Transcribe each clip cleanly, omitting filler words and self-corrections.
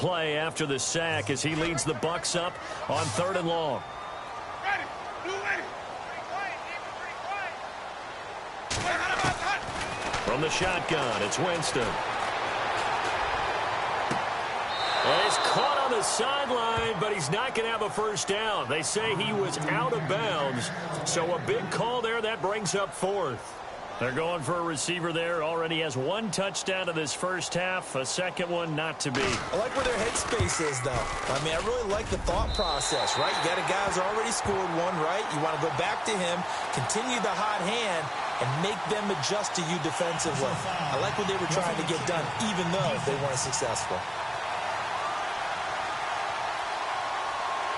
play after the sack as he leads the Bucs up on 3rd and long. From the shotgun, it's Winston. And he's caught on the sideline, but he's not going to have a first down. They say he was out of bounds, so a big call there. That brings up 4th. They're going for a receiver there. Already has 1 touchdown in this first half. A second one not to be. I like where their headspace is, though. I mean, I really like the thought process, right? You got a guy who's already scored one, right? You want to go back to him, continue the hot hand, and make them adjust to you defensively. I like what they were trying to get done, even though they weren't successful.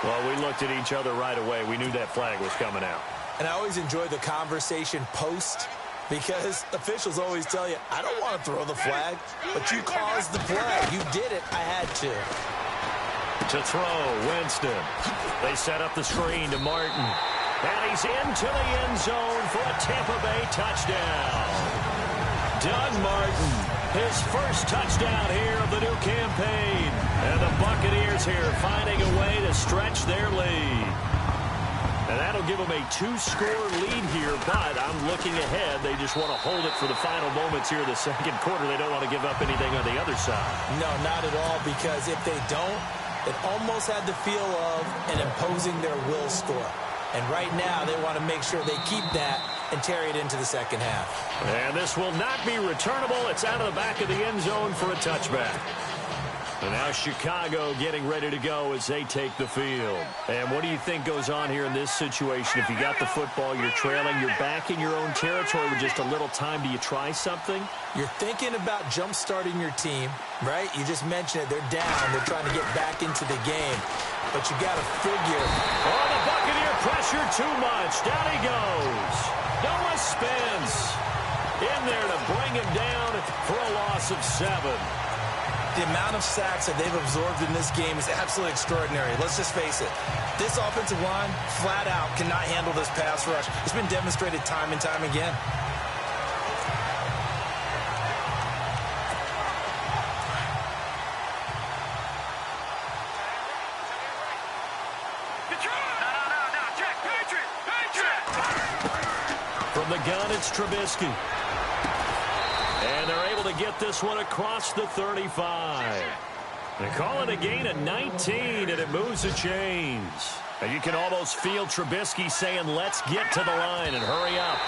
Well, we looked at each other right away. We knew that flag was coming out. And I always enjoy the conversation post, because officials always tell you, I don't want to throw the flag, but you caused the play. You did it. I had to. To throw, Winston. They set up the screen to Martin. And he's into the end zone for a Tampa Bay touchdown. Doug Martin, his first touchdown here of the new campaign. And the Buccaneers here finding a way to stretch their lead. And that'll give them a 2-score lead here, but I'm looking ahead. They just want to hold it for the final moments here in the second quarter. They don't want to give up anything on the other side. No, not at all, because if they don't, it almost had the feel of an imposing their will score. And right now, they want to make sure they keep that and carry it into the second half. And this will not be returnable. It's out of the back of the end zone for a touchback. And now Chicago getting ready to go as they take the field. And what do you think goes on here in this situation? If you got the football, you're trailing, you're back in your own territory with just a little time. Do you try something? You're thinking about jump-starting your team, right? You just mentioned it. They're down. They're trying to get back into the game. But you got to figure. Oh, the Buccaneer pressure too much. Down he goes. Noah Spence in there to bring him down for a loss of 7. The amount of sacks that they've absorbed in this game is absolutely extraordinary. Let's just face it. This offensive line, flat out, cannot handle this pass rush. It's been demonstrated time and time again. From the gun, it's Trubisky. And they're able to get this one across the 35. They call it a gain of 19, and it moves the chains. And you can almost feel Trubisky saying, let's get to the line and hurry up.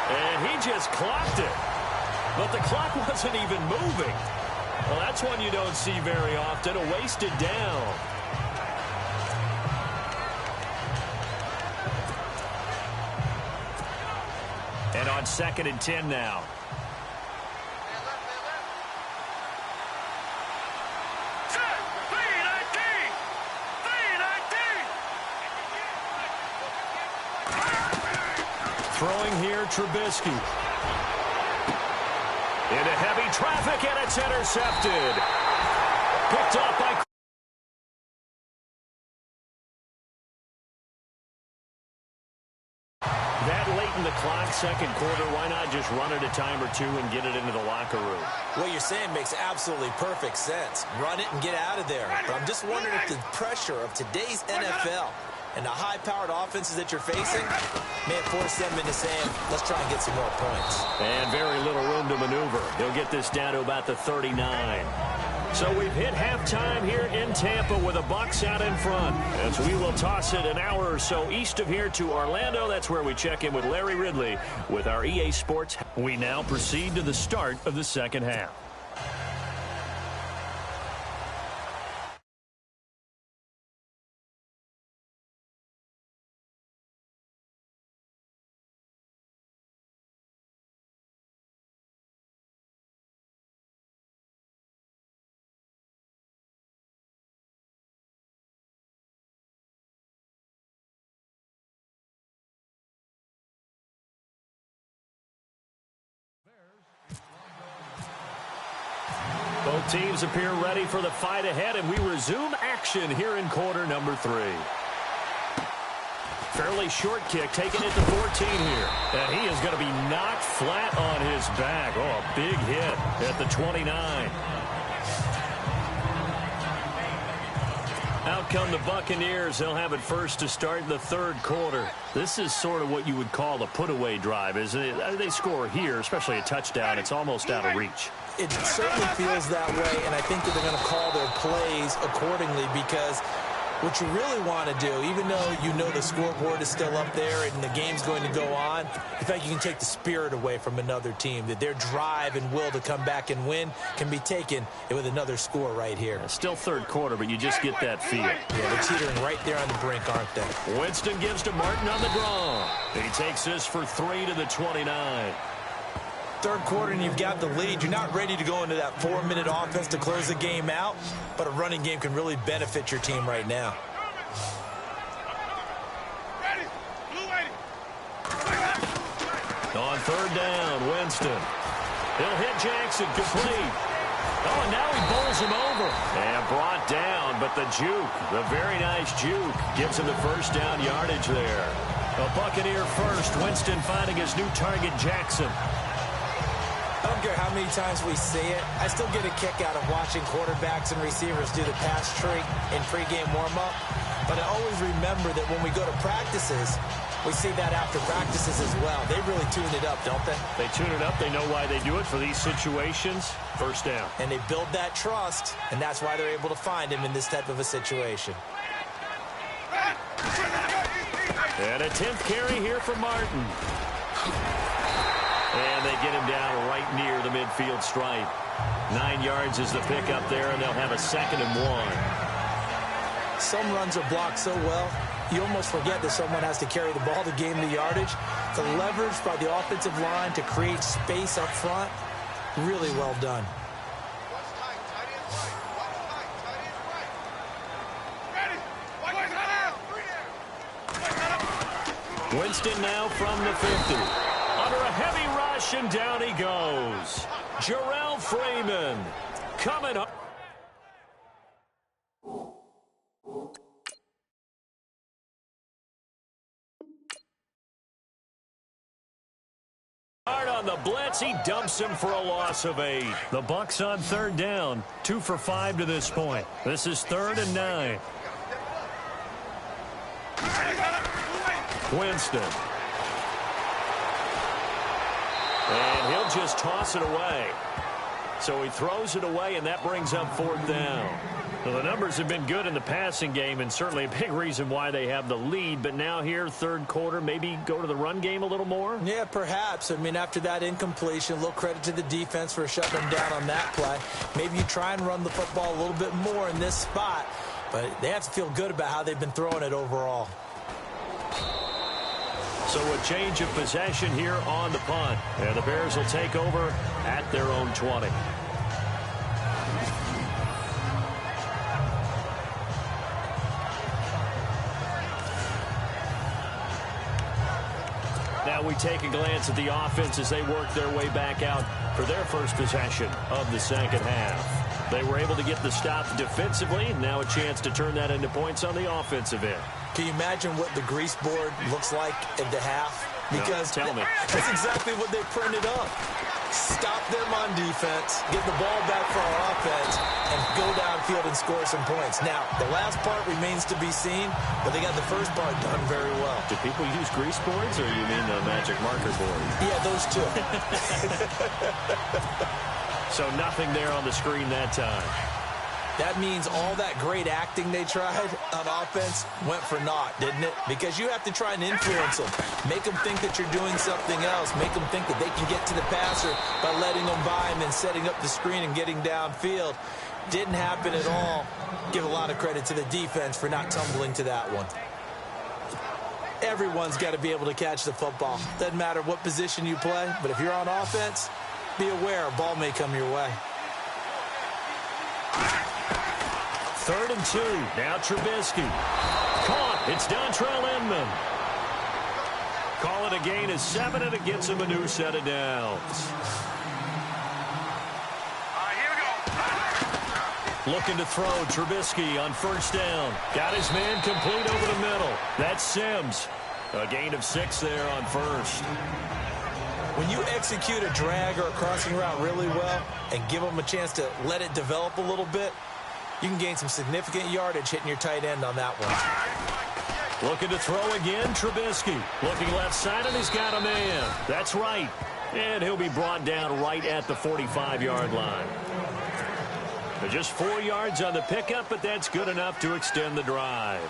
And he just clocked it. But the clock wasn't even moving. Well, that's one you don't see very often, a wasted down. And on 2nd and 10 now. Throwing here, Trubisky. Into heavy traffic, and it's intercepted. Picked up by... That late in the clock, second quarter, why not just run it a time or two and get it into the locker room? What you're saying makes absolutely perfect sense. Run it and get out of there. But I'm just wondering if the pressure of today's NFL and the high-powered offenses that you're facing may have forced them into saying, let's try and get some more points. And very little room to maneuver. They'll get this down to about the 39. So we've hit halftime here in Tampa with the Bucs out in front. As we will toss it an hour or so east of here to Orlando. That's where we check in with Larry Ridley with our EA Sports. We now proceed to the start of the second half. Both teams appear ready for the fight ahead, and we resume action here in quarter number 3. Fairly short kick, taking it to 14 here. And he is going to be knocked flat on his back. Oh, a big hit at the 29. Out come the Buccaneers. They'll have it first to start the third quarter. This is sort of what you would call a put-away drive, isn't it? They score here, especially a touchdown. It's almost out of reach. It certainly feels that way, and I think that they're going to call their plays accordingly because what you really want to do, even though you know the scoreboard is still up there and the game's going to go on, in fact, you can take the spirit away from another team, that their drive and will to come back and win can be taken with another score right here. Still third quarter, but you just get that feel. Yeah, they're teetering right there on the brink, aren't they? Winston gives to Martin on the draw. He takes this for 3 to the 29. Third quarter and you've got the lead. You're not ready to go into that 4-minute offense to close the game out, but a running game can really benefit your team right now. On third down, Winston. He'll hit Jackson, complete. Oh, and now he bowls him over. And brought down, but the juke, the very nice juke, gives him the first down yardage there. A Buccaneer first. Winston finding his new target, Jackson. I don't care how many times we see it. I still get a kick out of watching quarterbacks and receivers do the pass trick in pregame warm-up. But I always remember that when we go to practices, we see that after practices as well. They really tune it up, don't they? They tune it up. They know why they do it for these situations. First down. And they build that trust, and that's why they're able to find him in this type of a situation. And a 10th carry here for Martin. And they get him down right near the midfield stripe. 9 yards is the pickup there, and they'll have a 2nd and 1. Some runs are blocked so well, you almost forget that someone has to carry the ball to gain the yardage. The leverage by the offensive line to create space up front, really well done. Winston now from the 50. Under a heavy rush, and down he goes. Jarrell Freeman coming up. Hard on the blitz, he dumps him for a loss of 8. The Bucs on third down, 2 for 5 to this point. This is 3rd and 9. Winston. And he'll just toss it away. So he throws it away, and that brings up 4th down. Well, the numbers have been good in the passing game, and certainly a big reason why they have the lead. But now here, third quarter, maybe go to the run game a little more? Yeah, perhaps. I mean, after that incompletion, a little credit to the defense for shutting them down on that play. Maybe you try and run the football a little bit more in this spot. But they have to feel good about how they've been throwing it overall. So a change of possession here on the punt. And the Bears will take over at their own 20. Now we take a glance at the offense as they work their way back out for their first possession of the second half. They were able to get the stop defensively. Now a chance to turn that into points on the offensive end. Can you imagine what the grease board looks like at the half? Because no, tell me. That's exactly what they printed up. Stop them on defense, get the ball back for our offense, and go downfield and score some points. Now, the last part remains to be seen, but they got the first part done very well. Do people use grease boards, or you mean the magic marker board? Yeah, those two. So nothing there on the screen that time. That means all that great acting they tried on offense went for naught, didn't it? Because you have to try and influence them. Make them think that you're doing something else. Make them think that they can get to the passer by letting them by him and setting up the screen and getting downfield. Didn't happen at all. Give a lot of credit to the defense for not tumbling to that one. Everyone's got to be able to catch the football. Doesn't matter what position you play, but if you're on offense, be aware a ball may come your way. 3rd and 2. Now Trubisky. Caught. It's Dontrell Inman. Call it a gain of 7, and it gets him a new set of downs. Looking to throw. Trubisky on first down. Got his man complete over the middle. That's Sims. A gain of 6 there on first. When you execute a drag or a crossing route really well and give them a chance to let it develop a little bit, You can gain some significant yardage hitting your tight end on that one. Looking to throw again, Trubisky. Looking left side, and he's got a man. That's right. And he'll be brought down right at the 45-yard line. Just 4 yards on the pickup, but that's good enough to extend the drive.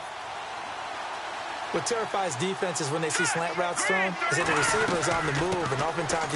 What terrifies defenses when they see slant routes thrown is that the receiver is on the move, and oftentimes